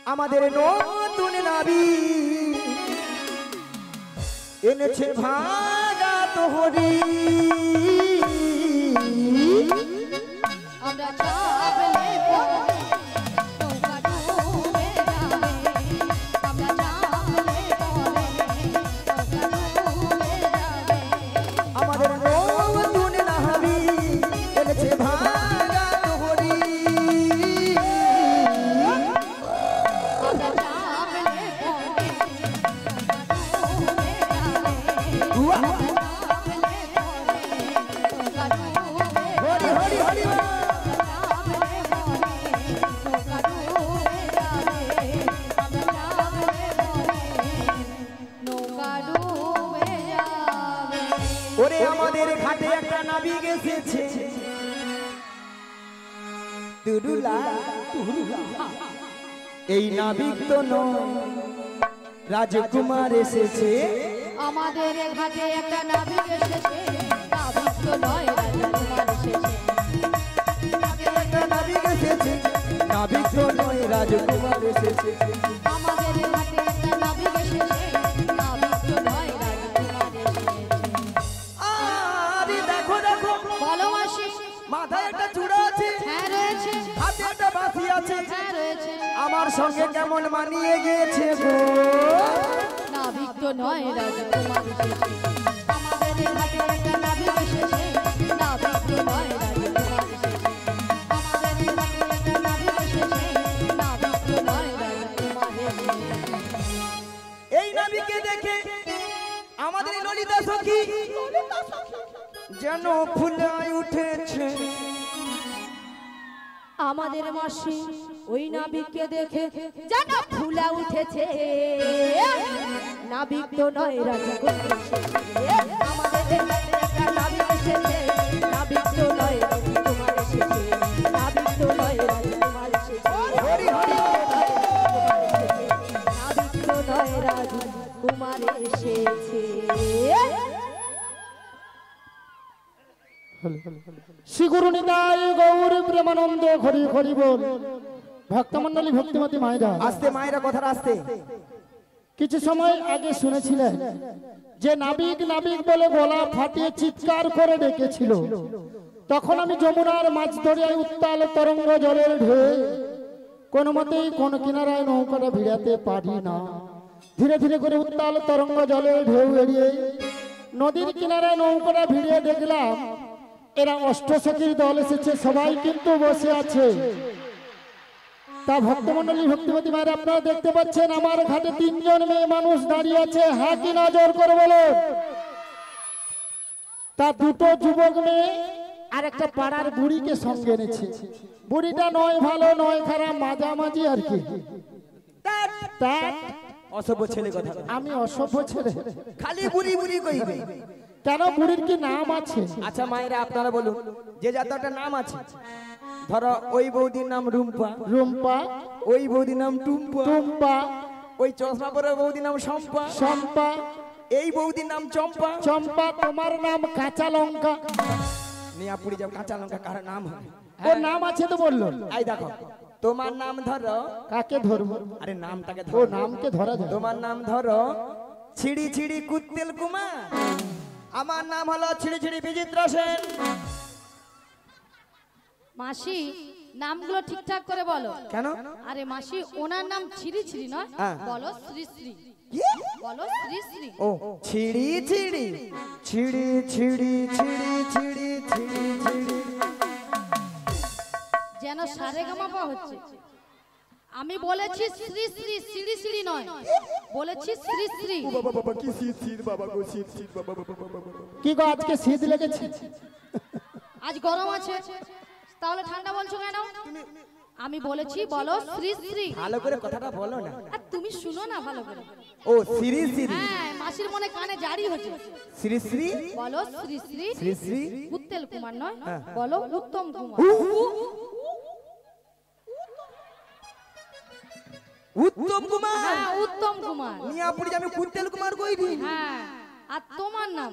আমাদের নতুন নাবি এনেছে ভাগা তোহরি আমরা চাপলে পড়ে নৌকা ডুবে যাবে আমরা চাপলে পড়ে নৌকা ডুবে যাবে আমাদের নতুন নাবি এনেছে ভাগা তোহরি আমরা চাপলে পড়ে নৌকা ডুবে যাবে ওরে আমাদের ঘাটে একটা নাবিক এসেছে তুরুলা এই নাবিক তো নয় রাজকুমার এসেছে আমাদের ঘাটে একটা নাবিক এসেছে নাবিক তো নয় রাজকুমার এসেছে একটা নাবিক এসেছে নাবিক তো নয় রাজকুমার এসেছে আমাদের ঘাটে একটা নাবিক এসেছে নাবিক তো নয় রাজকুমার এসেছে আরে দেখো দেখো বলো মাসি মাথায় একটা চূড়া আছে হ্যাঁ রয়েছে হাতে একটা বাঁশি আছে হ্যাঁ রয়েছে আমার সঙ্গে কেমন মানিয়ে গিয়েছে গো নাবিক তো নয় রাজকুমার এসেছে আমাদের ঘাটে একটা নাবিক এসেছে নাবিক তো নয় রাজকুমার এসেছে আমাদের ঘাটে একটা নাবিক এসেছে নাবিক তো নয় রাজকুমার এসেছে এই নাবিকে দেখে আমাদের এই ললিতা সখী যেন ফুলায় উঠেছে আমাদের মাসি ওই নাবিককে দেখে যেন ফুলা উঠেছে নাবিক তো নয় রাজকুমার এসেছে আমাদের একটা নাবিক এসেছে নাবিক তো নয় রাজকুমার এসেছে নাবিক তো নয় রাজকুমার এসেছে হরি হরি নাবিক তো নয় রাজকুমার এসেছে শ্রীগুরু নিতাই গৌর প্রেমানন্দ হরি হরি বল ভক্তমন্ডলী ভক্তিমতী মায়েরা আস্তে মায়েরা কথাটা আস্তে কিছু সময় আগে শুনেছিলেন যে নাবিক নাবিক বলে গলা ফাটিয়ে চিৎকার করে ডেকেছিল তখন আমি যমুনার মাছ দরিয়ায় উত্তাল তরঙ্গ জলের ঢেউ কোনো মতেই কোন কিনারায় নৌকাটা ভিড়াতে পারি না ধীরে ধীরে করে উত্তাল তরঙ্গ জলের ঢেউ এড়িয়ে নদীর কিনারায় নৌকাটা ভিড়িয়ে দেখলাম এরা অষ্টসখীর দল এসেছে সবাই কিন্তু বসে আছে তা ভক্তমন্ডলী ভক্তিমতী মায়ের আপনারা দেখতে পাচ্ছেন আমার ঘাটে তিনজন মেয়ে মানুষ দাঁড়িয়ে আছে হ্যাঁ কি না জোর করে বলো তা দুটো যুবক মেয়ে আর একটা পাড়ার বুড়িকে সঙ্গে এনেছে বুড়িটা নয় ভালো নয় খারাপ মাঝামাঝি আর কি তা অসভ্য ছেলে কথা আমি অসভ্য ছেলে খালি বুড়ি বুড়ি কইবে কেন বুড়ির কি নাম আছে আচ্ছা মায়েরা আপনারা বলুন যে যার একটা নাম আছে ধরো ওই বৌদির নাম রুম্পা রুম্পা ওই বৌদির নাম টুম্পা টুম্পা ওই চশমা পরে বৌদির নাম শম্পা শম্পা এই বৌদির নাম চম্পা চম্পা তোমার নাম কাঁচা লঙ্কা নিয়াপুরি যাব কাঁচা লঙ্কা কার নাম হবে ওর নাম আছে তো বললো এই দেখো তোমার নাম ধরো কাকে ধরবো আরে নামটাকে ও ধরো নামকে ধরা যায় তোমার নাম ধরো ছিড়ি ছিড়ি কুত্তেল কুমার আমার নাম হলো ছিড়ি ছিড়ি বিচিত্র সেন মাসি নামগুলো ঠিকঠাক করে বলো কেন আরে মাসি ওনার নাম ছিরি ছিরি নয় হ্যাঁ। বলো শ্রী শ্রী কি? বলো শ্রী শ্রী ও ছিড়ি ছিড়ি ছিড়ি ছিড়ি ছিড়ি ছিড়ি ছিড়ি ছিড়ি যেন সারেগামাপা হচ্ছে আমি বলেছি শ্রী শ্রী শ্রী শ্রী নয় বলেছি শ্রী শ্রী বাবা বাবা কি শীত শীত বাবা গো শীত শীত বাবা বাবা বাবা কি গো আজকে শীত লেগেছে আজ গরম আছে তাহলে ঠান্ডা বলছো কেন আমি বলেছি বলো শ্রী শ্রী ভালো করে কথাটা বলো না আর তুমি শুনো না ভালো করে ও শ্রী শ্রী হ্যাঁ মাসির মনে কানে জারি হচ্ছে শ্রী শ্রী বলো শ্রী শ্রী শ্রী শ্রী উত্তেল কুমার নয় বলো উত্তম কুমার উত্তম কুমার হ্যাঁ উত্তম কুমার মিয়াপুরি আমি কুত্তেল কুমার কইবি হ্যাঁ আর তোমার নাম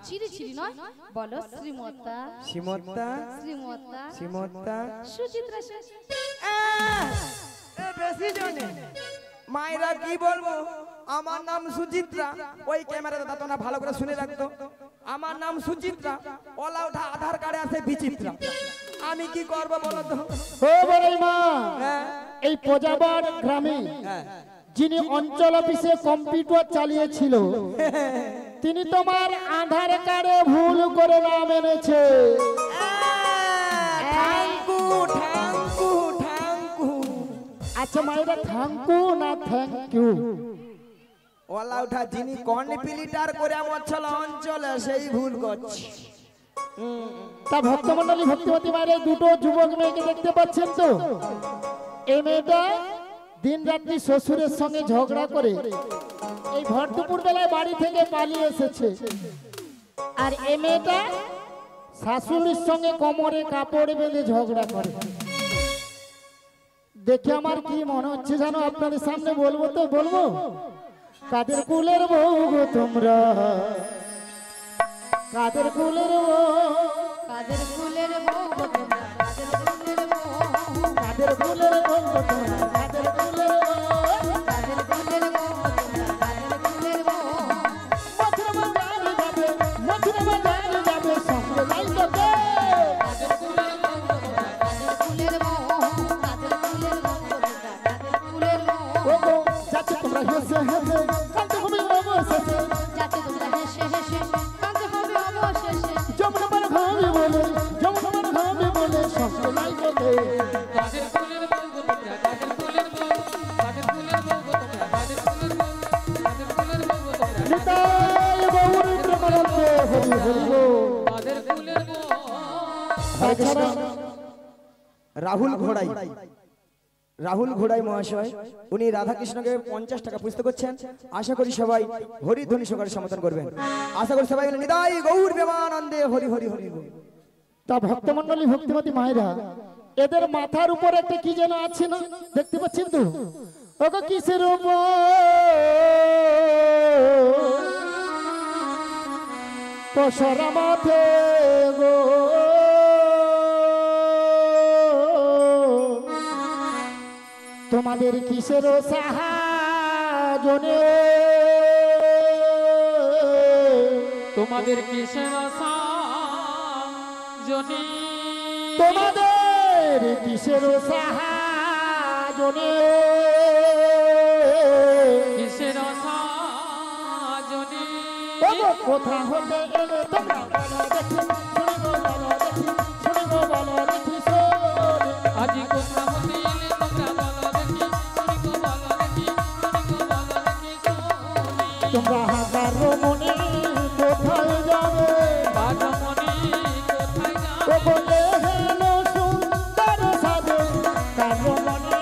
ছিরি ছিরি নয় বলো শ্রীমতা শ্রীমতা শ্রীমতা শ্রীমতা সুচিত্রা সেন বেশ সৃজনে মায়েরা কি বলবো, আমার নাম সুচিত্রা। ওই ক্যামেরা দাদা তোমরা ভালো করে শুনে রাখতো, আমার নাম সুচিত্রা, ওলা ওঠা আধার কার্ডে আছে বিচিত্রা। আমি কি করব বলো তো? ও বড়াই মা, হ্যাঁ এই প্রজাবার গ্রামে হ্যাঁ যিনি অঞ্চল অফিসে কম্পিউটার চালিয়েছিল তিনি তোমার আধার কার্ডে ভুল করে নাম এনেছে। ঠাঙ্কু ঠাঙ্কু ঠাঙ্কু। আচ্ছা মায়েরা থ্যাংকু না থ্যাংক ইউ? ওলা ওঠা যিনি কনপিলিটার করে আমার অঞ্চলে সেই ভুল করছে। তা ভক্তমন্ডলী ভক্তিমতী মায়ের এই দুটো যুবক মেয়েকে দেখতে পাচ্ছেন তো? এই মেয়েটা দিন রাত্রি শ্বশুরের সঙ্গে ঝগড়া করে এই ভর দুপুর বেলায় বাড়ি থেকে পালিয়ে এসেছে। আর এই মেয়েটা শাশুড়ির সঙ্গে কোমরে কাপড় বেঁধে ঝগড়া করে। দেখে আমার কি মনে হচ্ছে জানো, আপনাদের সামনে বলবো তো বলবো, কাদের কুলের বউ গো তোমরা, কাদের কুলের বউ, কাদের ফুলের বউ গো তোমরা, কাদের কাদের ফুলের বউ, কুলের বউ গো তোমরা, কাদের কুলের বউ, কাদের ফুলের বউ গো তোমরা, কাদের ফুলের বউ। মথুরা বাজারে যাবে, মথুরা বাজারে যাবে সঙ্গে যাইতে হবে। কাদের ফুলের বউ গো তোমরা, কাদের ফুলের বউ, কাদের ফুলের বউ গো তোমরা, কাদের ফুলের বউ। ও গো যাচ্ছে তোমরা হেসে হেসে কাঁদতে হবে অবশেষে, যাতে তোমরা হেসে হেসে কাঁদতে হবে অবশেষে। যমুনা পার ঘামে বলে, যমুনা পার ঘামে বলে সঙ্গে যাইতে হবে। কাদের ফুলের বউ গো তোমরা, কাদের ফুলের বউ, কাদের ফুলের বউ গো তোমরা, কাদের ফুলের বউ, কাদের ফুলের বউ গো তোমরা, নিতাই গৌর প্রেমানন্দে হরি হরি বল। কাদের ফুলের বউ। তাছাড়া রাহুল ঘোড়াই, রাহুল ঘোড়াই মহাশয় উনি রাধাকৃষ্ণকে 50 টাকা পুস্তক করছেন। আশা করি সবাই হরিধ্বনি সহকারে সমর্থন করবেন। আশা করি সবাই বলে নিতাই গৌর প্রেমানন্দে হরি হরি হরি বল। তা ভক্তমন্ডলী ভক্তিমতী মায়েরা এদের মাথার উপর একটা কি যেন আছে না, দেখতে পাচ্ছেন তো? ওগো কিসের উপর পশরা মাথে গো, তোমাদের কিসের সাহায্যে, তোমাদের কিসের আশা জনি, তোমাদের কিসের সাহায্যে, কিসের আশা জনি। ওগো কোথা হতে এলে তোমরা বলো দেখি, শুনিব বলো দেখি, শুনিব বলো দেখি শোনে। আজি কোথা হতে এলে তোমরা বলো দেখি, শুনিব বলো দেখি, শুনিব বলো দেখি শুনি। তোমরা হাজারো মনে কোথায় যাবে, বাদমণি কোথায় ও যাবে, বলে হেন সুন্দর সাজে, কারো মনে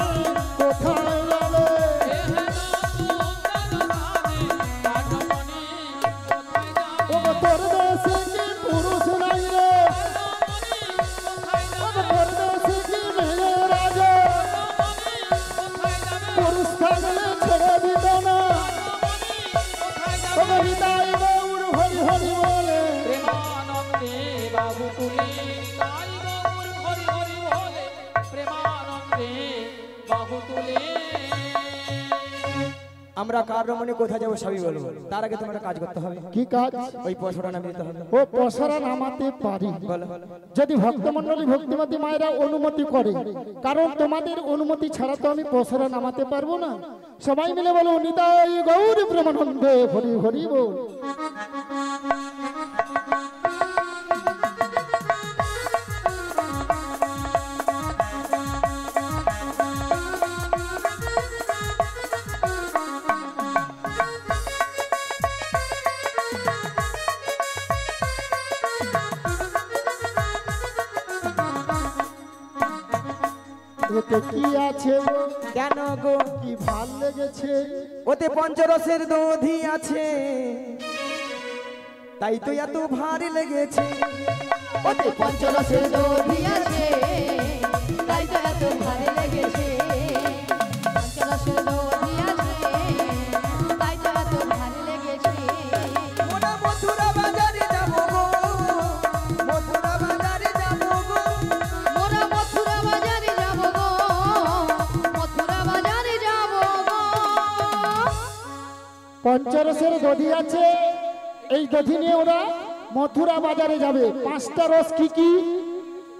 কোথায় যাবে। এ হেন সুন্দর সাজে, বাদমণি কোথায় যাবে, ওগো তোর দেশে কি পুরুষ নাই রে, কোথায় ওগো যাবে, তোর দেশে কি মেয়ে রাজা, কোথায় যাবে, পুরুষ থাকলে ছেড়ে দিত না। কোথায় যাবে। ওগো হৃদয় গৌর হরি হরি বলে, প্রেমানন্দে বাবু তুলি তাই গৌর হরি হরি বলে, প্রেমানন্দে বাহু তুলে। আমরা কার রমণে কোথায় যাবো সবই বলবো, তার আগে তোমার কাজ করতে হবে। কি কাজ? ওই পয়সাটা নামিয়ে দিতে হবে। ও পশরা নামাতে পারি বলো যদি ভক্তমন্ডলী ভক্তিমতী মায়েরা অনুমতি করে, কারণ তোমাদের অনুমতি ছাড়া তো আমি পশরা নামাতে পারবো না। সবাই মিলে বলো নিতাই গৌর প্রেমানন্দে হরি হরি বল। এতে কি আছে গো, কেন গো, কি ভাল লেগেছে, ওতে পঞ্চরসের দধি আছে, তাই তো এত ভারী লেগেছে। ওতে পঞ্চরসের দধি আছে, তাই তো এত ভালো লেগেছে। পঞ্চরসের দধি আছে, তাই তো এত ভালো লেগেছে। ওরা মথুরা বাজারে যাবো গো, মথুরা বাজারে যাবো গো, মোরা মথুরা বাজারে যাব গো, মথুরা বাজারে পঞ্চরসের দধি আছে, এই দধি নিয়ে ওরা মথুরা বাজারে যাবে। 5টা রস কি কি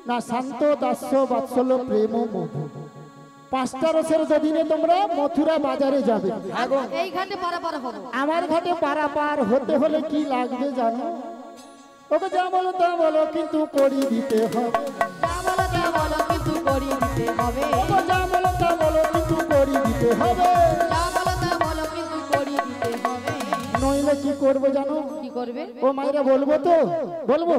না? শান্ত, দাস্য, বাৎসল্য, প্রেম ও মধু। 5টা রসের দধি নিয়ে তোমরা মথুরা বাজারে যাবে। এই ঘাটে পারাপার হবো। আমার ঘাটে পারাপার হতে হলে কি লাগবে জানো? ওকে যা বলো তা বলো, কিন্তু করি দিতে হবে। যা বলো তা বলো, কিন্তু করি দিতে হবে। ওকে যা বলো তা বলো, কিন্তু করি দিতে হবে। যা বলো তা বলো, কিন্তু করি দিতে হবে। নইলে কি করবো জানো? কি করবে? ও মায়েরা বলবো তো, বলবো।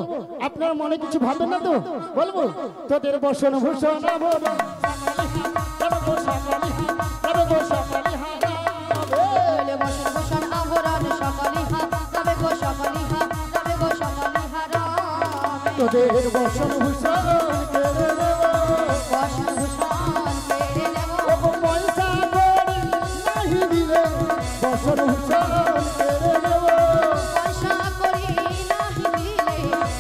আপনার মনে কিছু ভাববেন না তো? বলবো। তোদের বসন ভূষণ বলে বসন ভূষণ আভরণ সকলি হাত, তবে গো সকলি হাত, তবে গো সকলি হাত। তোদের বসন ভূষণ কেড়ে নেব। বসন ভূষণ কেড়ে নেব। ও পয়সা করি নাহি দিলে বসন ভূষণ কেড়ে নেব। পয়সা করি নাহি দিলে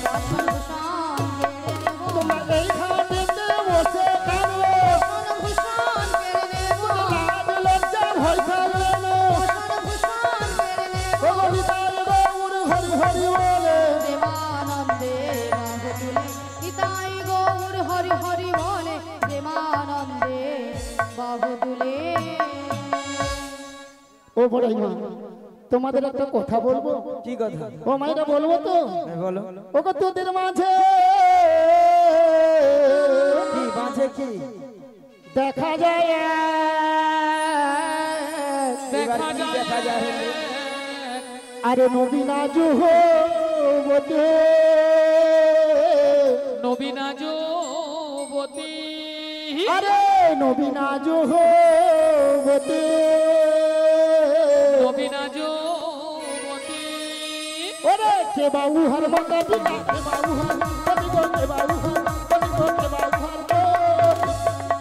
বসন ভূষণ কেড়ে নেব। তোমার এই ঘাটেতে বসে কাঁদবো। বসন ভূষণ কেড়ে নেব। লাজ লজ্জা ভয় থাকবে না। বসন ভূষণ কেড়ে নেব। ও নিতাই গৌর হরি হরি বলে। প্রেমানন্দে বাহু তুলে নিতাই গৌর হরি হরি বলে। প্রেমানন্দে বাহু তুলে। ও বড়াই মা, তোমাদের একটা কথা বলবো। কি কথা? ও মায়েরা বলবো তো? বলো। ওকে তোদের মাঝে কি বাঁচে কি? দেখা যায় দেখা দেখা যায়। যায় আরে নবীনা জুহ বতে। নবীনা যুবতী, আরে নবীনা জুহ বতে। নবীনা যুবতী, ওরে কে বাবু হার মাতা পিতা, কে বাবু হার কবি গো, কে বাবু হার কবি গো, কে বাবু হার গো।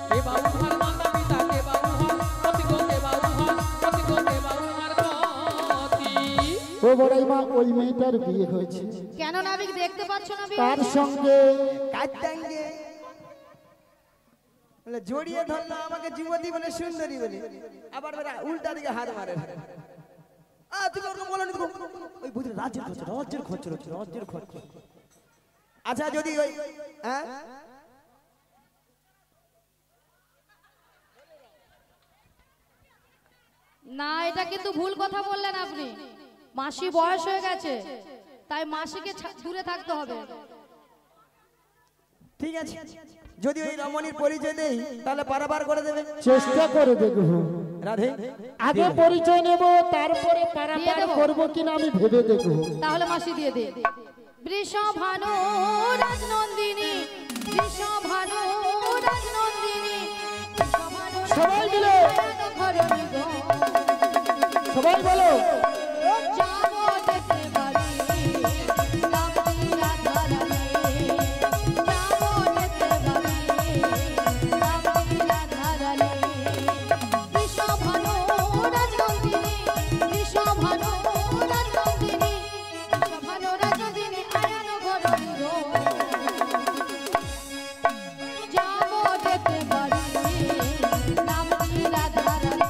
কে বাউহার মাতা পিতা, কে বাউহার পতি গো, কে বাউহার পতি গো, কে বাউহার পতি। ও বড়াই মা, ওই মেয়েটার বিয়ে হয়েছে। কেন নাবিক দেখতে পাচ্ছ না? তার সঙ্গে কাটটাঙ্গে বলে জড়িয়ে ধরলো আমাকে যুবতী বলে, সুন্দরী বলে, আবার বেরা উল্টা দিকে হাত মারে। তুমি ওরকম বলো না তো। ওই বুঝলি রাজ্যের খরচ, রাজ্যের খরচ হচ্ছে, রাজ্যের খরচ। আচ্ছা যদি ওই হ্যাঁ না, এটা কিন্তু ভুল কথা বললেন আপনি। মাসি বয়স হয়ে গেছে, তাই মাসিকে দূরে থাকতে হবে। ঠিক আছে, যদি ওই রমণীর পরিচয় দেই তাহলে পারাবার করে দেবে। চেষ্টা করে দেখবো। রাধে আগে পরিচয় নেব, তারপরে দিয়ে পারাপার দেবো। করবো কিনা আমি ভেবে দেখবো। তাহলে মাসি দিয়ে দে। বৃষভানু রাজনন্দিনী, বৃষভানু রাজনন্দিনী, বৃষভানু সবাই মিলে। রাজনন্দিনী গো। সবাই বলো। যাবো যেতে পারি, কামনি রাধারানী। যাবো যেতে পারি, কামনি রাধারানী। বৃষভানু রাজনন্দিনী, বৃষভানু রাজনন্দিনী, বৃষভানু রাজনন্দিনী আয়ান ঘরণী গো। যাবো যেতে পারি, কামনি রাধারানী।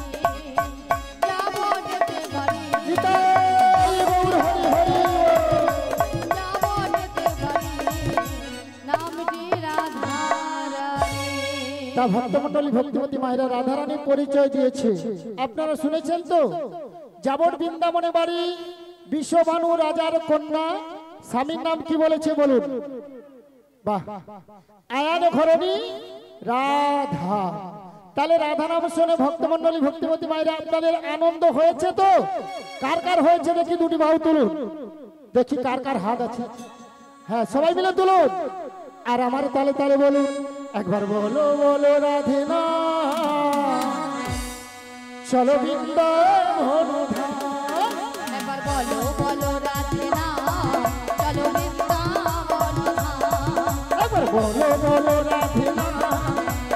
যাবো যেতে পারি, নিতাই গৌর হরি হরি। যাবো যেতে পারি, নামটি রাধারানী। তা ভক্তমণ্ডলী ভক্তিমতী মায়েরা রাধারানী পরিচয় দিয়েছে, আপনারা শুনেছেন তো? যাবর বৃন্দাবনে বাড়ি, বিশ্বভানু রাজার কন্যা। স্বামীর নাম কি বলেছে বলুন? বাহ, আয়ান ঘরণী রাধা। তাহলে রাধা নাম শুনে ভক্তমণ্ডলী ভক্তিমতী মায়েরা আপনাদের আনন্দ হয়েছে তো? কার কার হয়েছে দেখি দুটি বাহু তুলুন, দেখি কার কার হাত আছে। হ্যাঁ, সবাই মিলে তুলুন আর আমার তালে তালে বলুন একবার। বলো বলো রাধে না, চলো বৃন্দাবন ধাম। একবার বলো বলো রাধে নাম, চলো বৃন্দাবন ধাম। একবার বলো বলো রাধে না,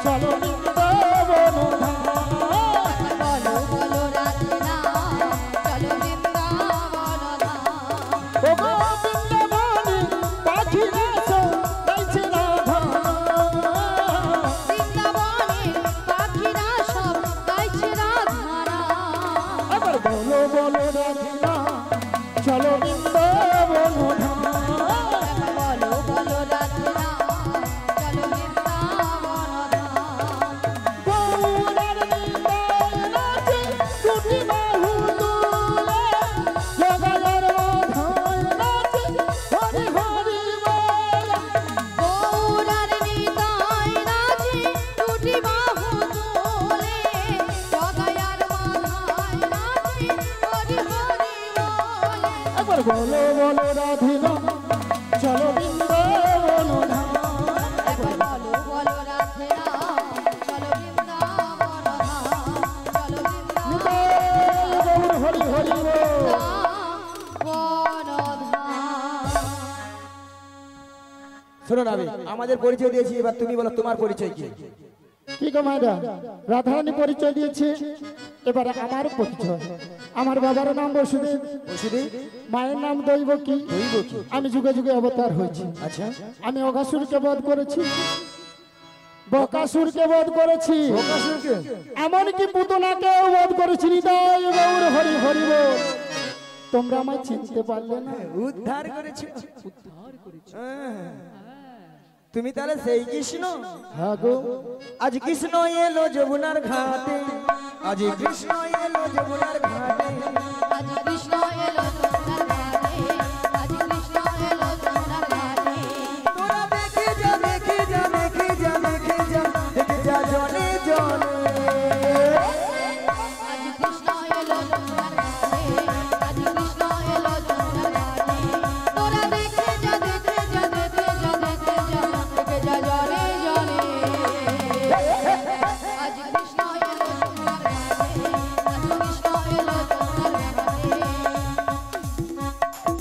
চলো বৃন্দাবন ধাম। একবার বলো বলো রাধে নাম, চলো বৃন্দাবন ধাম। ও গো বৃন্দাবনে পাখি নাচো, গাইছে রাধা। বৃন্দাবনে পাখিরা সব গাইছে রাধারাম। একবার বলো বলো বলো রাধিকা চলো বৃন্দাবন ধাম। বলো বলো রাধিকা চলো বৃন্দাবন ধাম। গৌরার নিতাই নাচে দুটি বাহু তুলে, জগায়ের মাথায় নাচে হরি হরি বল। গৌরার নিতাই নাচে দুটি বাহু তুলে, জগায়ার মাথায় নাচে হরি হরি বলে। একবার বলো বলো রাধিকা চলো বৃন্দাবন ধাম। একবার বলো বলো রাধিকা চলো বৃন্দাবন ধাম। চলো নিতাই গৌর হরি হরি বল। বৃন্দাবন ধাম। শোনো নাবি, আমাদের পরিচয় দিয়েছি, এবার তুমি বলো তোমার পরিচয় কি? কি গো মায়েরা, রাধারানী পরিচয় দিয়েছে, এবারে আমার পরিচয়। আমার বাবার নাম বসুদেব, ওষুধি মায়ের নাম দৈবকী। দৈব কি? আমি যুগে যুগে অবতার হয়েছি। আচ্ছা, আমি অঘাসুরকে বধ করেছি, বকাসুরকে বধ করেছি, প্রকাশকে এমনকি পুতনাকেও বধ করেছি। হৃদয় গৌর হরি হরি বল। তোমরা আমায় চিনতে পারলে না? উদ্ধার করেছো। হ্যাঁ। তুমি তাহলে সেই কৃষ্ণ? হ্যাঁ গো, আজ কৃষ্ণ এলো যমুনার ঘাটে, আজ কৃষ্ণ এলো যমুনার ঘাটে। আজ কৃষ্ণ এলো যমুনার ঘাটে, আজ কৃষ্ণ এলো যমুনার ঘাটে। তোরা দেখে যা দেখে যা দেখে যা দেখে যা দেখে যা জনে জনে। আজ কৃষ্ণ এলো যমুনার ঘাটে, আজ কৃষ্ণ এলো যমুনার ঘাটে। তোরা দেখে যা দেখে যা দেখে যা দেখে যা দেখে যা জনে জনে। আজ কৃষ্ণ এলো যমুনার ঘাটে, আজ কৃষ্ণ এলো যমুনার ঘাটে।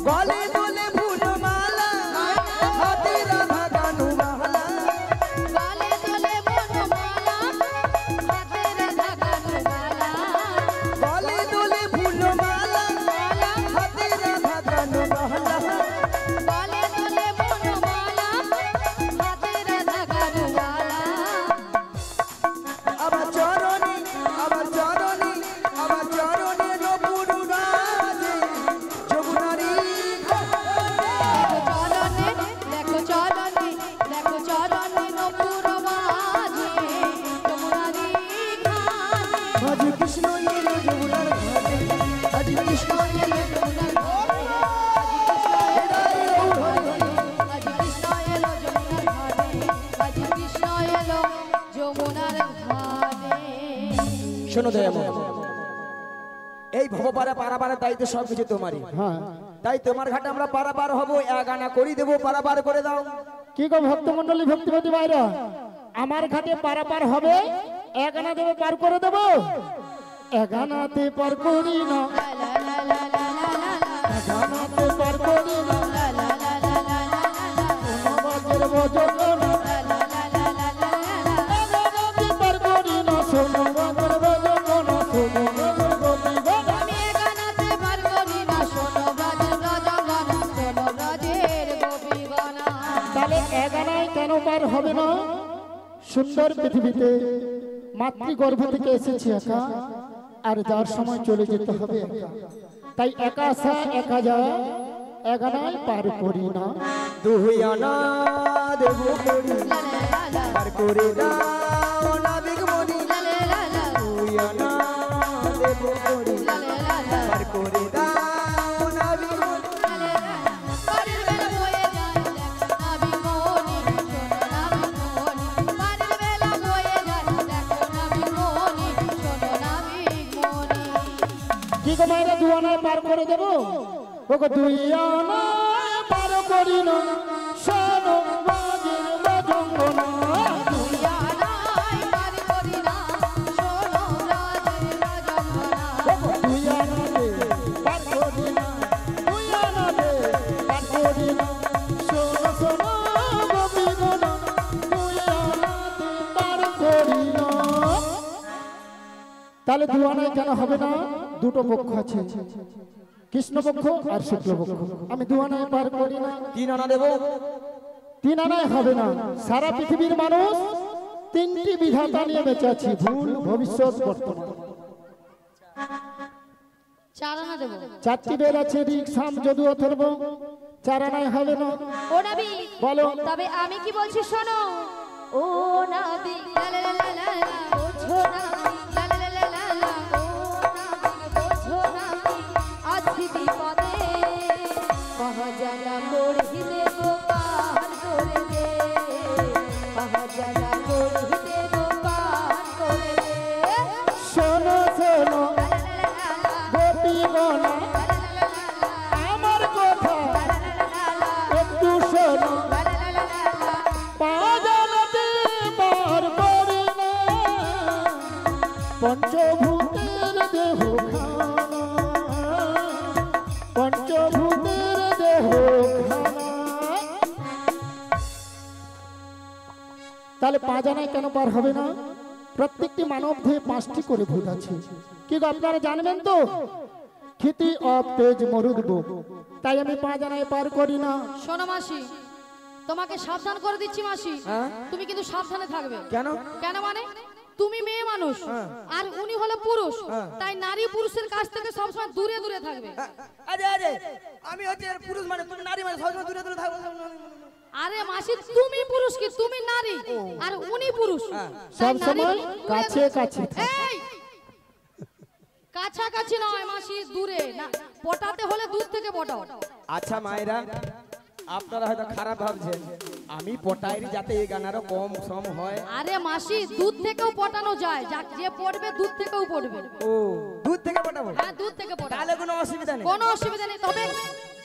গলে গলে ফুলমালা, হাতে রাধা কানুমালা। গালে দোলে বনমালা, হাতে রাধা কানুমালা। গলে দোলে ফুলমালা, হাতে রাধা কানুমালা। গালে দোলে বনমালা, হাতে রাধা কানুমালা। আমার চরণে আমার চরণে আমার চরণে নপুর রাজে যমুনারি দেখো চরণে দেখো চরণে নপুর বাজে যমুনারি ঘাটে। আজ কৃষ্ণ এলো যমুনার ঘাটে, আজ কৃষ্ণ এলো যমুনার ঘাটে। আজ কৃষ্ণ এলো যমুনার ঘাটে, আজ কৃষ্ণ এলো যমুনার ঘাটে। শোনো দয়াময়, এই ভবপাড়া পারাপারের দায়িত্ব সবকিছু তোমারই। হ্যাঁ। তাই তোমার ঘাটে আমরা পারাপার হব, এক আনা করি দেবো, পারাপার করে দাও। কি গো ভক্তমন্ডলী ভক্তিপতি ভাইরা, আমার ঘাটে পারাপার হবে, এক আনা দেবে পার করে দেবো? এক আনাতে পার করি না, লা লা লা লা লা লা লা। এক আনাতে পার করি না, লা লা লা লা লা লা লা। সোনাবাগের ভজন না, লা লা লা লা লা লা লা। এক আনাতে পার করি না, সোনাবাগের ভজন না, সোনাবাগের গতিগণ। আমি একানাতে পার করি না, শোনো ব্রজের ব্রজগণ, শোনো ব্রজের গোপীগণ। তাহলে এক আনায় কেন পার হবে না? সুন্দর পৃথিবীতে মাতৃগর্ভ থেকে এসেছি একা, আর যার সময় চলে যেতে হবে একা। তাই একা আসা একা যাওয়া, এক আনায় পার করি না। দুই আনা দেবো করি, লা লা লা লা। পার করে দাও নাবিক মনি। লা লা লা লা। দুই আনা দেবো করি, লা লা লা লা। পার করে দাও নাবিক মনি। লা লা লা লা। পারের বেলা বয়ে যায় দেখো নাবিক মনি, শোনো নাবিক মনি। পারের বেলা বয়ে যায় দেখো নাবিক মনি, শোনো নাবিক মনি। কি গো মায়েরা, দু আনায় পার করে দেবো? ওগো দুই আনায় পার করি না, শোনো বাজের বাজঙ্গনা। তুই আনাই পার করি না, শোনো ব্রজের ব্রজগণ। দুই আনাতে পার করি না, দুই আনাতে পার করি না, শোনো শোনো গোপীগণ, দুই আনাতে পার করি না। তাহলে দু আনায় কেন হবে না? দুটো পক্ষ আছে, কৃষ্ণপক্ষ আর শুক্লপক্ষ। আমি দু আনায় পার করি না, তিন আনা দেবো। তিন আনায় হবে না। সারা পৃথিবীর মানুষ তিনটি বিধাতা নিয়ে বেঁচে আছি, ভুল, ভবিষ্যৎ, বর্তমান। 4 আনা দেবো। 4টি বেল আছে ঋক সাম যদু অথর্ব, 4 আনায় হবে না। ও নবী বলো। তবে আমি কি বলছি শোনো। ও নবী লা লা লা লা লা, বোঝো না লা লা লা লা লা, ও নবী বোঝো না আছি বিপদে, মহাজালা করহি দেব পার করে দে, মহাজালা করহি দেব পার করে দে। শোনো শোনো লা লা লা লা লা, গোপীগণ আমার কথা একটু শোনো, লা লা লা লা লা, পাজানাতে বার করে না পঞ্চভূতের দেহ খানা, পঞ্চভূতের দেহ খানা। তাহলে 5 আনায় কেন পার হবে না? প্রত্যেকটি মানব দেহে 5টি করে ভূত আছে। কি গো আপনারা জানবেন তো? খিতি অব তেজ মরুদ্ব, তাই আমি 5 আনায় পার করি না। শোনো মাসি, তোমাকে সাবধান করে দিচ্ছি মাসি, হ্যাঁ? তুমি কিন্তু সাবধানে থাকবে। কেন? কেন মানে তুমি মেয়ে মানুষ আর উনি হলো পুরুষ, তাই নারী পুরুষের কাছ থেকে সবসময় দূরে দূরে থাকবে। আরে আরে আমি হচ্ছে পুরুষ মানে তুমি নারী মানে সবসময় দূরে দূরে থাকো। আরে মাসি তুমি পুরুষ কি তুমি নারী আর উনি পুরুষ, তাই সব নারী সময় দূরে- কাছে কাছে এই কাছাকাছি নয় মাসি, দূরে না, পটাতে হলে দূর থেকে পটাও। আচ্ছা মায়েরা, আপনারা হয়তো খারাপ ভাবছেন, আমি পটাই যাতে এই গান আরো কম সম হয়। আরে মাসি দুধ থেকেও পটানো যায়, যে পড়বে দুধ থেকেও পড়বে। ও দুধ থেকে পটাবো? হ্যাঁ দুধ থেকে পটাও, তাহলে কোনো অসুবিধা নেই। কোনো অসুবিধা নেই, তবে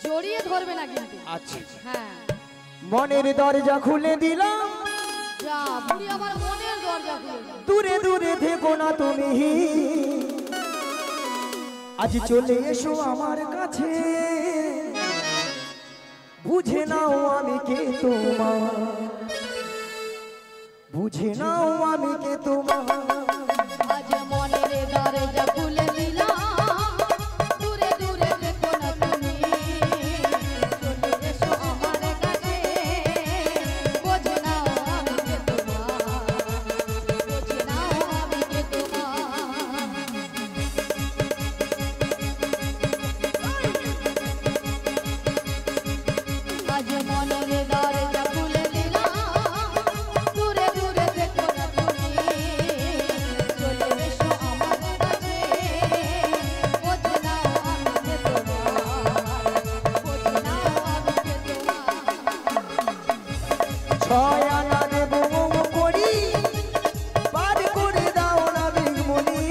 জড়িয়ে ধরবে না কিন্তু। আচ্ছা হ্যাঁ মনের দরজা খুলে দিলাম, যা বুড়ি আমার মনের দরজা খুলে দাও। দূরে দূরে থেকো না তুমি, আজ চলে এসো আমার কাছে, বুঝে নাও আমি কে তোমার, বুঝে নাও আমি কে তোমার। আজ মনের দরজা খুলে দিলাম, দূরে দূরে থেকো না তুমি, চলে এসো আমার কাছে, বোঝো না আমি কে তোমার, বোঝো না আমি কে তোমার। আজ মনের দরজা খুলে দিলাম, দূরে দূরে থেকো না তুমি, চলে এসো আমার কাছে, বোঝো না আমি কে তোমার, বোঝো না আমি কে তোমার। 6 আনা দেবো করি, পার করে দাও না বিঘমনি,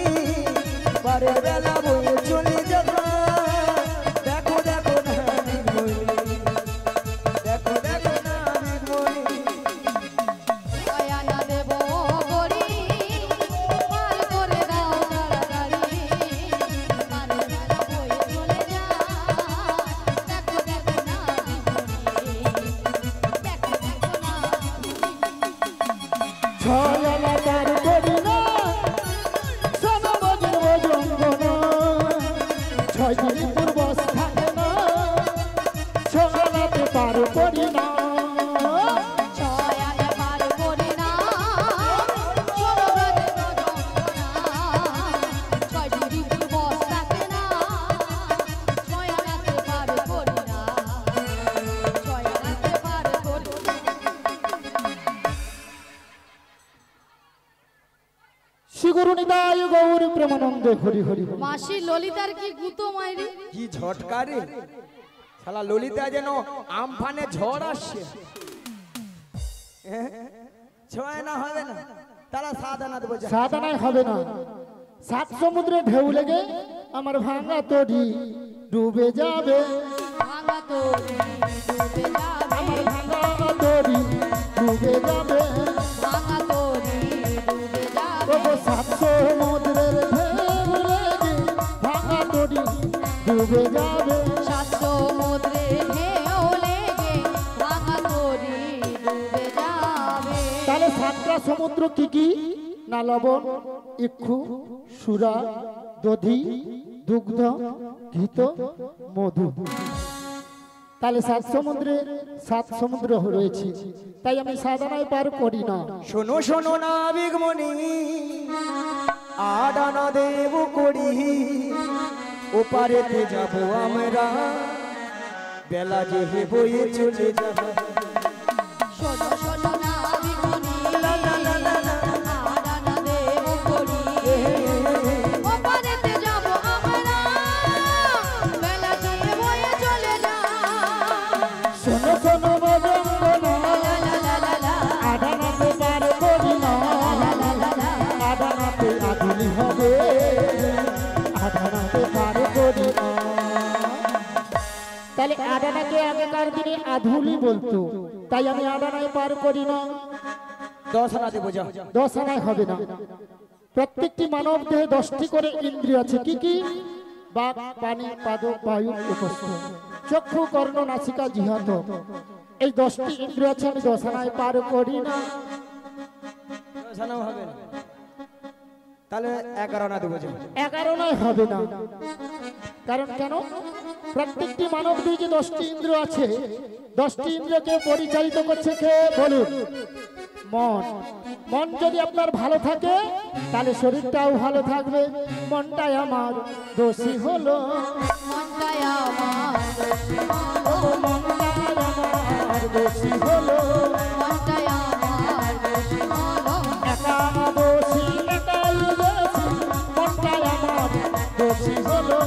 পারের বেলা বয়ে চলে যাবা, দেখো দেখো না বিঘমনি, দেখো দেখো না বিঘমনি। আয়ানা দেব গরি, পার করে দাও তাড়াতাড়ি, পারে বেলা বয়ে চলে যা, দেখো দেখো না বিধুনি, দেখো দেখো না। 6 আনা পার করি না, শোনো বজ্র বজঙ্গনা, 6 দিন পূর্বস থাকে না, 6 আনাতে পার করি না। ছয় আনা পার করি না, ষোলো রাতে যন্ত্রণা, ছয় ডিগ্রি পূর্বস থাকে না, 6 আনাতে পার করি না, 6 আনাতে পার করি না। শ্রী গুরু নিতাই গৌর প্রেমানন্দে হরি হরি বল। মাসি ললিতার কি গুতো মাইরি, কি ঝটকা রে, শালা ললিতা যেন আমফানে ঝড় আসছে। 6 আনা হবে না, তারা 7 আনা দেবো। যা। 7 আনায় হবে না, 7 সমুদ্রে ঢেউ লেগে আমার ভাঙা তরি ডুবে যাবে, ভাঙা তোরি ডুবে যাবে, আমার ভাঙা তরি ডুবে যাবে, ভাঙা তোরি ডুবে যাবে, ওগো 7 সমুদ্রের ঢেউ লেগে ভাঙা তরি ডুবে যাবে। 7 সমুদ্রে ঢেউ লেগে ভাঙা তোরি ডুবে যাবে। তাহলে 7টা সমুদ্র কি কি? না লবণ, ইক্ষু, সুরা, দধি, দুগ্ধ, ঘৃত, মধু। তাহলে 7 সমুদ্রে 7 সমুদ্র রয়েছে, তাই আমি 7 আনায় পার করি না। শোনো শোনো না বিঘমনি, 8 আনা দেব করি, ওপারেতে যাব আমরা বেলা যে বয়ে চলে যাব শোনো শোনো নাবিকমণি আরানা দেব করি ওপারেতে যাব আমরা বেলা যে বয়ে চলে যায় শোনো শোনো মদঙ্গনা লা লা লা লা লা আদানাতে পার করি না আদানাতে আধুলি হবে আদানাতে পার করি না। তাহলে আদানাকে আগেকার দিনে আধুলি বলতো, তাই আমি আদানায় পার করি না। 10 আনা দেবো যা 10 আনায় হবে না। প্রত্যেকটি মানব দেহে 10টি করে ইন্দ্রিয় আছে। কি কি? বাক, পানি, পাদক, বায়ু, উপস্থ, চক্ষু, কর্ণ, নাসিকা, জিহ্ব। এই 10টি ইন্দ্রিয় আছে, আমি 10 আনায় পার করি না। 10 আনাও হবে না, তাহলে 11 আনা দেবো যা 11 আনায় হবে না। কারণ কেন? প্রত্যেকটি মানব দেহে যে 10টি ইন্দ্রিয় আছে, 10টি ইন্দ্রিয়কে পরিচালিত করছে কে বলুন? মন। মন যদি আপনার ভালো থাকে তাহলে শরীরটাও ভালো থাকবে। মনটাই আমার দোষী হলো, মনটাই আমার দোষী ও মনটাই আমার দোষী হলো, মনটাই আমার দোষী হলো একা দোষী একাই দোষী, মনটাই আমার দোষী হলো।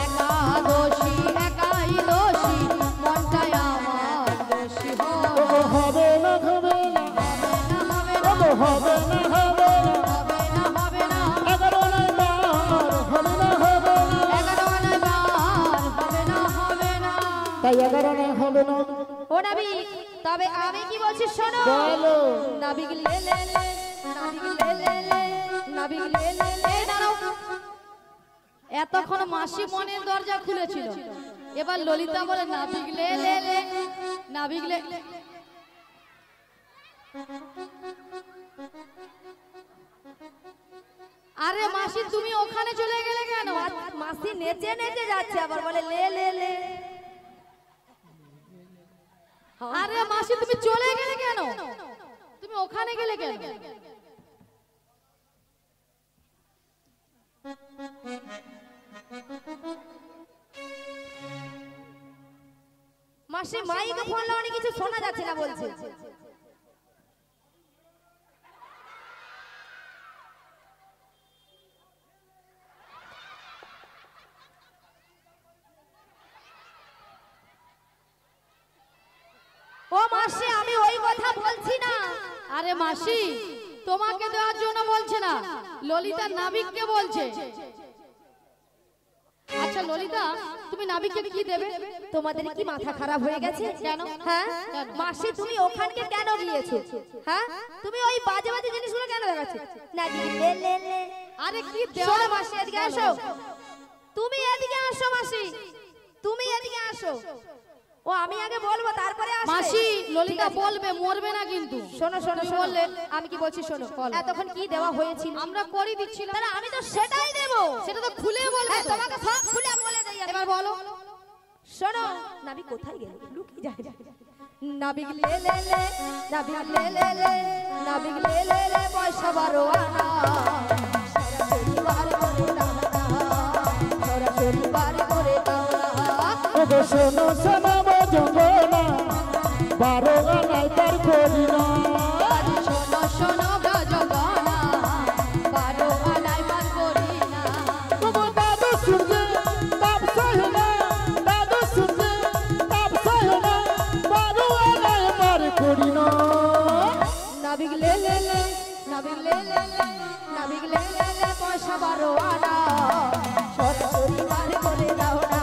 একাদশী একাই দোষী মনটাই আমার দোষী ও হবে না হবে না, ও হবে না হবে না, হবে না হবে না 11 আনায় পার হবে না হবে না, 11 আনায় বার হবে না হবে না তাই 11 আনায় হবে না। ও নাবি তবে আমি কি বলছি শোনো বলো। নাবিক লে লে লে নাবিক লে লে লে নাবিক লে লে লে দাঁড়াও এতক্ষণ মাসি মনের দরজা খুলেছিল এবার ললিতা বলে নাবিক লে লে লে নাবিক লে আরে মাসি তুমি ওখানে চলে গেলে কেন মাসি নেচে নেচে যাচ্ছে আবার বলে লে লে লে আরে মাসি তুমি চলে গেলে কেন তুমি ওখানে গেলে কেন মাসি মাইকে ফোন লাগানি কিছু শোনা যাচ্ছে না বলছে ও মাসি আমি ওই কথা বলছি না আরে মাসি তোমাকে দেওয়ার জন্য বলছে না ললিতা নাবিককে বলছে আচ্ছা ললিতা তুমি নাবিককে কি দেবে তোমাদের কি মাথা খারাপ হয়ে গেছে? কেন হ্যাঁ মাসি তুমি ওখানকে কেন গিয়েছো? হ্যাঁ তুমি ওই বাজে বাজে জিনিসগুলো কেন দেখাচ্ছ? না দিদি লে লে লে আরে কি শোনো দেওয়া মাসি এদিকে আসো, তুমি এদিকে আসো মাসি, তুমি এদিকে আসো। ও আমি আগে বলবো তারপরে আসবে। মাসি ললিতা ঠিক আছে। বলবে মরবে না কিন্তু শোনো শোনো তুমি শোনো বললে আমি কি বলছি শোনো, বলো। এতক্ষণ কি দেওয়া হয়েছিল আমরা করে দিচ্ছিলাম তাহলে আমি তো সেটাই দেব। সেটা তো খুলে বলবে হ্যাঁ, তো। তোমাকে সব খুলে বলে দেই আমি। এবার বলো শোনো নাবিক কোথায় গেল? লুকিয়ে যায় নাবিক লে লে লে নাবিক লে লে লে নাবিক লে লে লে পয়সা 12 আনা সরাসরি বার করে দাও না, সরাসরি বার করে দাও না। ও গো শোনো শোনো মদঙ্গনা 12 আনায় পার করি না। শোনো শোনো ব্রজগণা 12 আনায় বার করি না ও গো দাদু সূর্যে তাপ সহে না, দাদু সূর্যে তাপ সহে না 12 আনায় পার করি না। নাবিক লে লে লে নাবিক লে লে লে নাবিক লে লে লে পয়সা 12 আনা সরাসরি বার করে দাও না,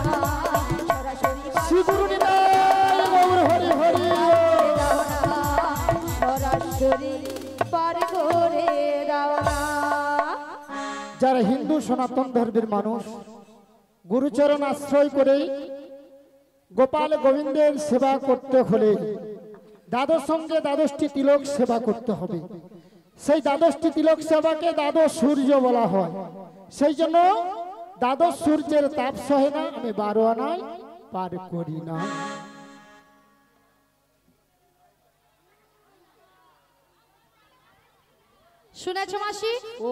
সরাসরি বার শ্রীগুরু নিতাই গৌর হরি হরি। করে দাও না, সরাসরি বার করে দাও না। যারা হিন্দু সনাতন ধর্মের মানুষ গুরুচরণ আশ্রয় করে গোপাল গোবিন্দের সেবা করতে হলে দ্বাদশ সঙ্গে 12টি তিলক সেবা করতে হবে। সেই 12টি তিলক সেবাকে দ্বাদশ সূর্য বলা হয়। সেই জন্য দ্বাদশ সূর্যের তাপ সহে না, আমি 12 আনায় পার করি না। শুনেছো মাসি ও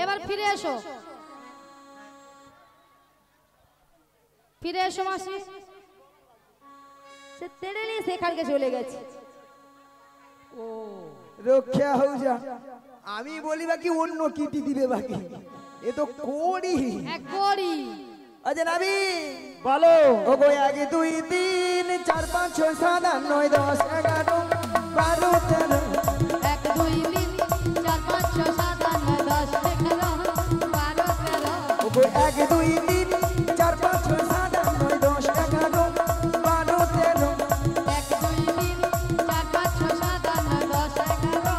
এবার ফিরে এসো ফিরে এসো মাসি। সে তেড়ে নিয়ে সেখানকে চলে গেছে। ও রক্ষা হও যা। আমি বলি বাকি অন্য কিটি দিবে বাকি, এ তো কোড়ি। এক গড়ি আচ্ছা নাবি বলো। ও গো 1 2 3 4 5 6 7 8 9 10 11 12 13 1 2 3 4 5 6 7 8 9 10 11 12 13 ও গো 1 2 3 4 5 6 7 8 9 10 11 12 13 1 2 3 4 5 6 7 8 9 10 11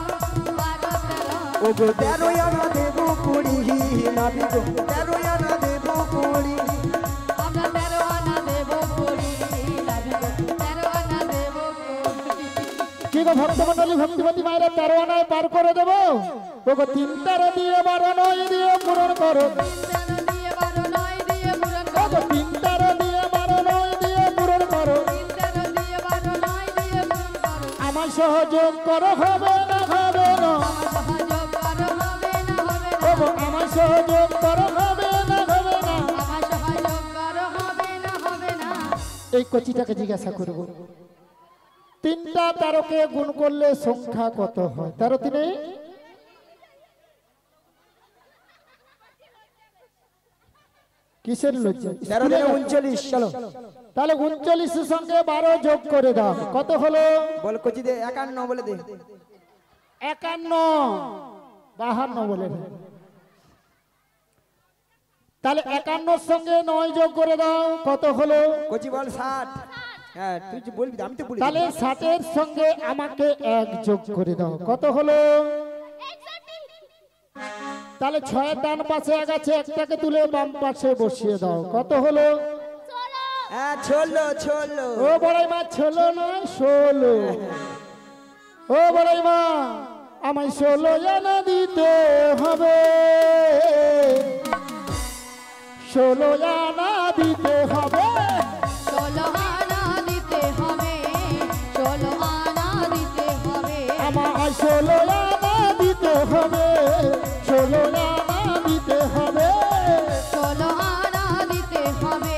12 13 ও গো 13 আনা দেবো কুড়ি নাবি গো 13 আনা দেবো কুড়ি। আমরা 13 আনা দেব করি নাবি গো 13 আনা দেব করি। কি গো ভক্তমণ্ডলী ভক্তিমতী মায়েরা 13 আনায় পার করে দেবো? ওগো 3 13 দিয়ে 12 9 দিয়ে পূরণ করো। 13 দিয়ে 12 9 দিয়ে পূরণ ওগো করো। 3 13 দিয়ে 12 9 দিয়ে পূরণ করো। 13 দিয়ে 12 9 দিয়ে পূরণ করো। আমার সহযোগ করো, হবে না হবে না। আমার সহযোগ করো, হবে না হবে না। ওগো আমার সহযোগ করো, হবে না হবে না। আমার সহযোগ করো, হবে না হবে না। এই কচিটাকে জিজ্ঞাসা করব, 3টা 13কে গুণ করলে সংখ্যা কত হয়? 13 3 কিসের লজ্জা? 13 দিনে 39 চলো। তাহলে 39 এর সঙ্গে 12 যোগ করে দাও, কত হলো? বল কচি দে 51 বলে দে। 51 52 বলে দে। তাহলে 51 এর সঙ্গে 9 যোগ করে দাও, কত হলো? কচি বল 60। হ্যাঁ তুই যে বলবি আমি তো বলি। তাহলে 60 এর সঙ্গে আমাকে 1 যোগ করে দাও, কত হলো? তাহলে 6 ডান পাশে 1 আছে, একটাকে তুলে বাম পাশে বসিয়ে দাও, কত হলো? হ্যাঁ ছোলো ছোলো। ও বড়াই মা, 16 নয় 16। ও বড়াই মা, আমায় 16 আনা দিতে হবে, 16 আনা দিতে হবে। 16 আনা দিতে হবে, 16 আনা দিতে হবে। আমায় 16 আনা দিতে হবে, 16 আনা দিতে হবে। 16 আনা দিতে হবে,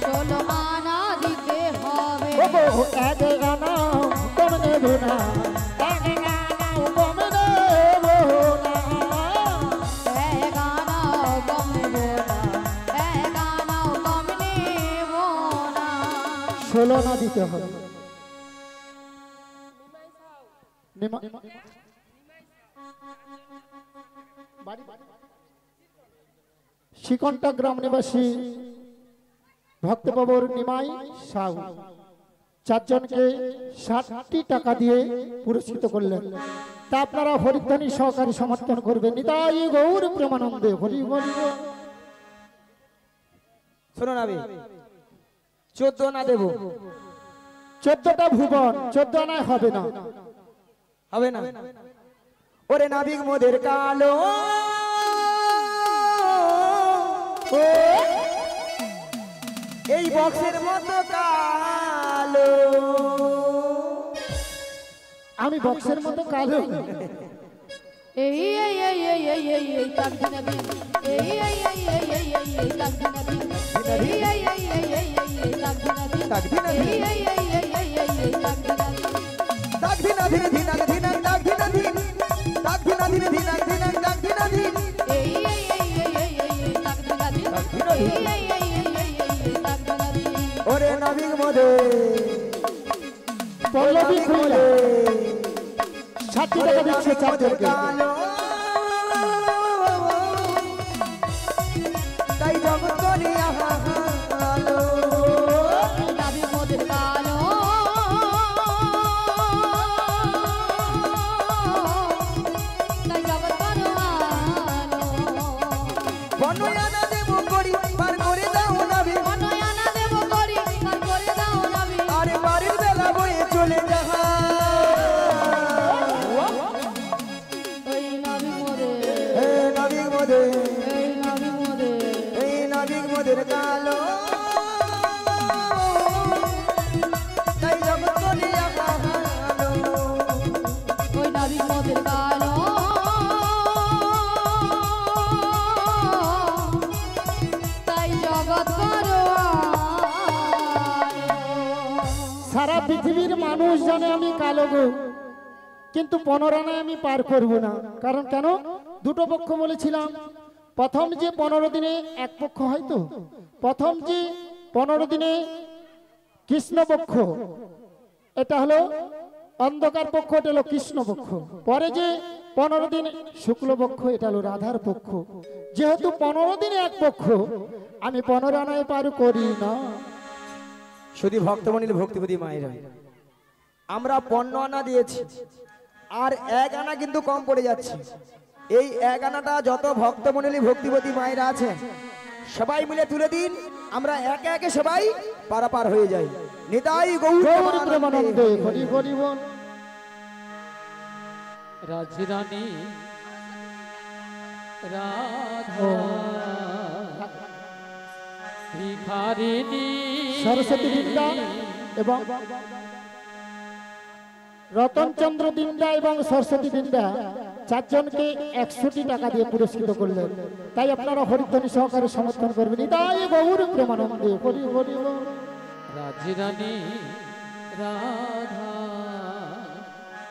16 আনা দিতে হবে। ও গো 1 আনা কম নেবে না, 1 আনা কম নেবে না। এক আনাও কম নেব না, এক আনাও কম নেব না। 16 আনা দিতে হবে। শিকনটা গ্রাম নিবাসী ভক্তবাবুর নিমাই সাউ 4 জনকে 60টি টাকা দিয়ে পুরস্কৃত করলেন। তা আপনারা হরিধ্বনি সহকারে সমর্থন করবেন। নিতাই গৌর প্রেমানন্দে হরি হরি বল। শোনো নাবি 14 না দেবো। 14টা ভুবন, 14 আনায় হবে না। হবে না। ওরে নাবিক মোদের কালো ও এই বক্সের মতো কালো। আমি বক্সের মতো কালো। এই এই এই এই এই এই এই তাকদি নবী, এই এই এই এই এই এই এই তাকদি নবী, এই এই এই এই এই এই এই তাকদি নবী, তাকদি নবী। এই এই এই এই এই এই এই তাকদি নবী। দাগ দিনা ধীরে ধিনাগ ধিনাগ দাগ দিনা ধীন দাগ দিনা ধীরে ধিনাগ ধিনাগ দাগ দিনা ধীন। এই এই এই এই এই এই এই তাকদি নবী, তাকদি নবী। এই এই এই এই এই এই তাকদি নবী। ওরে নাবিক মোদের পল্লবী খুলে 60 টাকা দিচ্ছে 4 জনকে। কালো তাই জগৎ করি আলো। নবী মোদের কালো, তাই জগৎ করো আলো। বনয়ানা দেব করি পার করে দাও নাবি। মনয়ানা দেব করি, পার করে দাও নবী। আরে বাড়ির বেলা বয়ে চলে যাহা। ওই নবী মোদের, হে নাবিক মোদের এই নবী মোদের, এই নাবিক মোদের কালো তাই জগৎ করি আলো। ওই নবী মোদের কালো, তাই জগৎ করো সারা পৃথিবীর মানুষ জানে আমি কালো গো, কিন্তু 15 আনায় আমি পার করব না। কারণ কেন? দুটো পক্ষ বলেছিলাম। প্রথম যে 15 দিনে এক পক্ষ হয়, তো প্রথম যে 15 দিনে কৃষ্ণপক্ষ, এটা হলো অন্ধকার পক্ষ, এটা হলো কৃষ্ণপক্ষ। পরে যে 15 দিন শুক্লপক্ষ, এটা হলো রাধার পক্ষ। যেহেতু 15 দিনে এক পক্ষ, আমি 15 আনায় পার করি না। শুধু ভক্তমণিল ভক্তিপতি মায়েরা, আমরা 15 আনা দিয়েছি, আর 1 আনা কিন্তু কম পড়ে যাচ্ছে। এই 1 আনাটা যত ভক্তমণিলী ভক্তিপতি মায়েরা আছেন সবাই মিলে তুলে দিন, আমরা একে একে সবাই পারাপার হয়ে যাই। নিতাই গৌর প্রেমানন্দে হরি হরি বল। রাজরানী রাধা ভিখারিণী সরস্বতী দিন্দা এবং রতনচন্দ্র দিন্দা এবং সরস্বতী দিন্দা চারজনকে 100টি টাকা দিয়ে পুরস্কৃত করলেন। তাই আপনারা হরিধ্বনি সহকারে সমর্থন করবেন। নিতাই গৌর প্রেমানন্দে হরি হরি বল। রাজরানী রাধা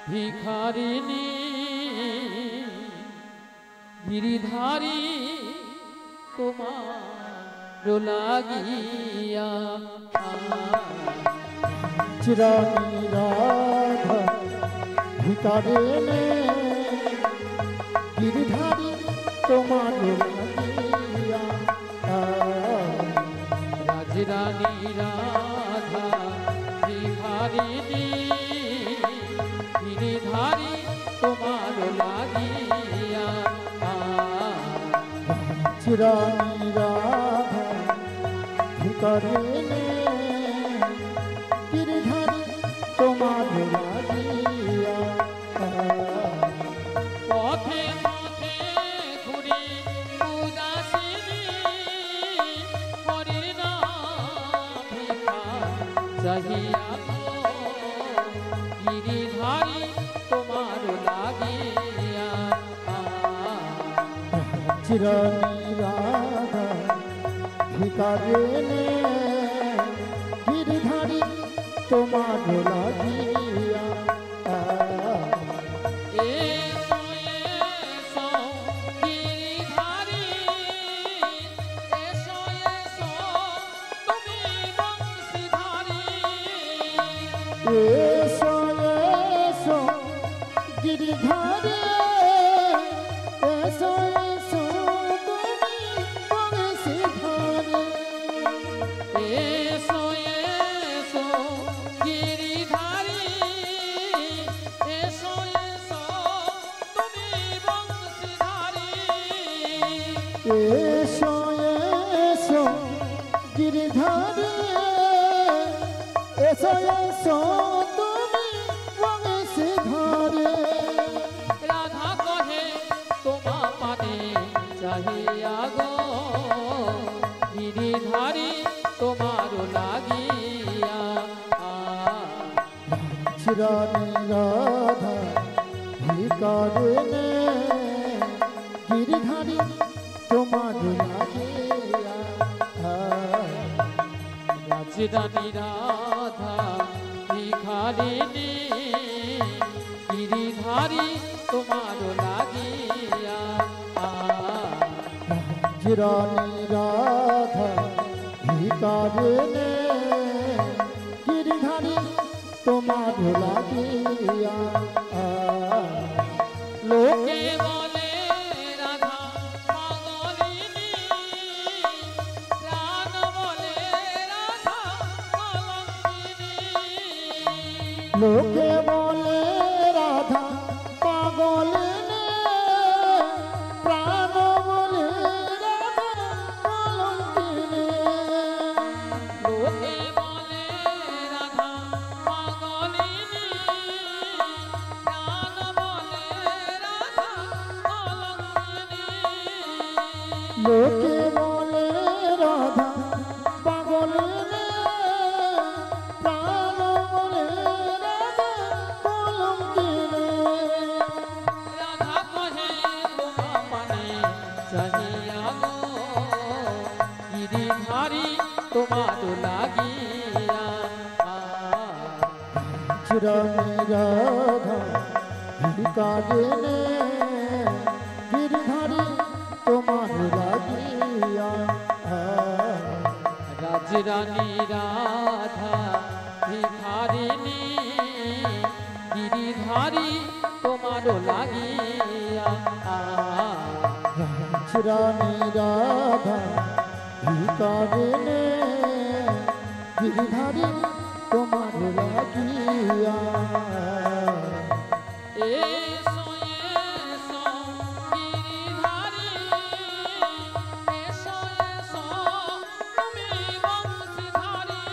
ভিখারিণী গিরিধারী তোমার লাগিয়া চিরানি রাধা ভিকারিণী গিরিধারী তোমার লাগিয়া। রাজরানী রাধা ভিখারিণী গিরিধারী তোমার লাগিয়া চিরানি রাধা ভিকারিণী গিরিধারী তোমার লাগিয়া। পথে পথে ঘুরি উদাসিনী হরির নাম ভিখা চাহিয়া গিরিধারী তোমার লাগিয়া চিরানি রাধা ভিকারিণী গিরিধারী তোমার লাগিয়া। এসো এসো গিরিধারী এসো এসো তুমি বংশীধারী এসো এসো গিরিধারী এসো এসো তুমি বংশীধারী। এসো এসো গিরিধারী এসো এসো তুমি বংশীধারী এসো এসো গিরিধারী এসো এসো তুমি বংশীধারী। রাধা কহে তোমা পানে চাহিয়া গো গিরিধারী তোমার লাগিয়া চিরানি রাধা ভিকারিণী গিরিধারী তোমার লাগিয়া। রাজরানী রাধা ভিখারিণী গিরিধারী তোমার লাগিয়া চিরানি রাধা ভিকারিণী গিরিধারী তোমার লাগিয়া। লোকে বলে রাধা পাগলিনী প্রাণ বলে রাধা কলঙ্কিনী লোকে বলে রাধা পাগলিনী প্রাণ বলে রাধা কলঙ্কিনী। লোকে বলে রাধা পাগলিনী প্রাণ বলে রাধা কলঙ্কিনী লোকে বলে রাধা পাগলিনী প্রাণ বলে রাধা কলঙ্কিনী। রাধা কহে তোমা পানে চাহিয়া গো গিরিধারী তোমার লাগিয়া রানী রাধা ভিকারিণী গিরিধারী তোমার লাগিয়া রাজরানী রাধা ভিখারিণী গিরিধারী তোমার লাগিয়া রানী রাধা ভিকারিণী গিরিধারী তোমার লাগিয়া এসো এসো গিরিধারী এসো এসো তুমি বংশীধারী